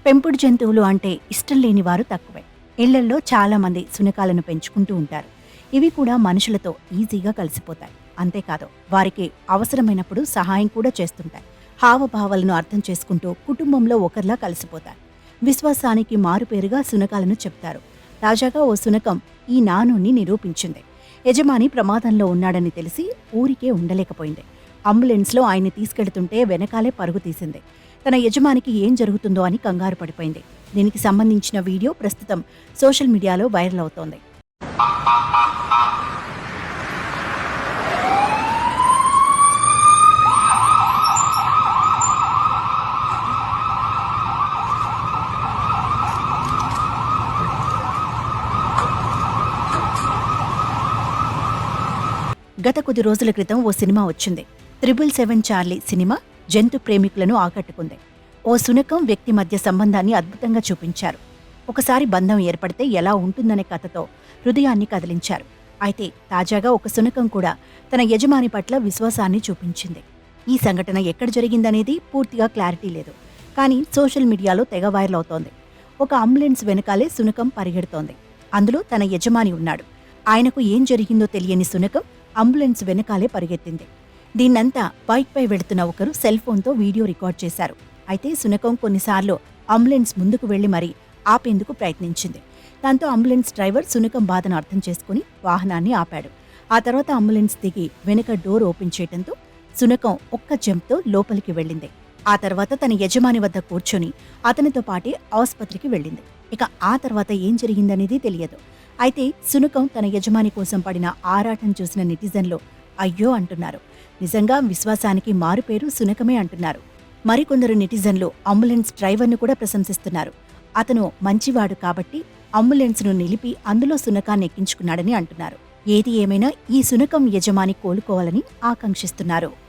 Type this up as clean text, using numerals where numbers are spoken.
పెంపుడు జంతువులు అంటే ఇష్టం లేని వారు తక్కువే. ఇళ్లల్లో చాలామంది శునకాలను పెంచుకుంటూ ఉంటారు. ఇవి కూడా మనుషులతో ఈజీగా కలిసిపోతాయి. అంతేకాదు వారికి అవసరమైనప్పుడు సహాయం కూడా చేస్తుంటాయి. హావభావాలను అర్థం చేసుకుంటూ కుటుంబంలో ఒకరిలా కలిసిపోతాయి. విశ్వాసానికి మారుపేరుగా శునకాలను చెప్తారు. తాజాగా ఓ శునకం ఈ నానుని నిరూపించింది. యజమాని ప్రమాదంలో ఉన్నాడని తెలిసి ఊరికే ఉండలేకపోయింది. అంబులెన్స్లో ఆయన్ని తీసుకెడుతుంటే వెనకాలే పరుగు తీసింది. తన యజమానికి ఏం జరుగుతుందో అని కంగారు పడిపోయింది. దీనికి సంబంధించిన వీడియో ప్రస్తుతం సోషల్ మీడియాలో వైరల్ అవుతోంది. గత కొద్ది రోజుల క్రితం ఓ సినిమా వచ్చింది. 777 చార్లీ సినిమా జంతు ప్రేమికులను ఆకట్టుకుంది. ఓ శునకం వ్యక్తి మధ్య సంబంధాన్ని అద్భుతంగా చూపించారు. ఒకసారి బంధం ఏర్పడితే ఎలా ఉంటుందనే కథతో హృదయాన్ని కదిలించారు. అయితే తాజాగా ఒక శునకం కూడా తన యజమాని పట్ల విశ్వాసాన్ని చూపించింది. ఈ సంఘటన ఎక్కడ జరిగిందనేది పూర్తిగా క్లారిటీ లేదు. కానీ సోషల్ మీడియాలో తెగ వైరల్ అవుతోంది. ఒక అంబులెన్స్ వెనకాలే శునకం పరిగెడుతోంది. అందులో తన యజమాని ఉన్నాడు. ఆయనకు ఏం జరిగిందో తెలియని శునకం అంబులెన్స్ వెనకాలే పరిగెత్తింది. దీన్నంతా బైక్పై వెళుతున్న ఒకరు సెల్ ఫోన్తో వీడియో రికార్డ్ చేశారు. అయితే శునకం కొన్నిసార్లు అంబులెన్స్ ముందుకు వెళ్లి మరీ ఆపేందుకు ప్రయత్నించింది. దాంతో అంబులెన్స్ డ్రైవర్ శునకం బాధను అర్థం చేసుకుని వాహనాన్ని ఆపాడు. ఆ తర్వాత అంబులెన్స్ దిగి వెనుక డోర్ ఓపెన్ చేయడంతో శునకం ఒక్క జంప్తో లోపలికి వెళ్ళింది. ఆ తర్వాత తన యజమాని వద్ద కూర్చొని అతనితో పాటే ఆసుపత్రికి వెళ్ళింది. ఇక ఆ తర్వాత ఏం జరిగిందనేది తెలియదు. అయితే శునకం తన యజమాని కోసం పడిన ఆరాటం చూసిన నెటిజన్లు అయ్యో అంటున్నారు. నిజంగా విశ్వాసానికి మారుపేరు శునకమే అంటున్నారు. మరికొందరు నెటిజన్లు అంబులెన్స్ డ్రైవర్ను కూడా ప్రశంసిస్తున్నారు. అతను మంచివాడు కాబట్టి అంబులెన్స్ను నిలిపి అందులో శునకాన్ని ఎక్కించుకున్నాడని అంటున్నారు. ఏది ఏమైనా ఈ శునకం యజమాని కోలుకోవాలని ఆకాంక్షిస్తున్నారు.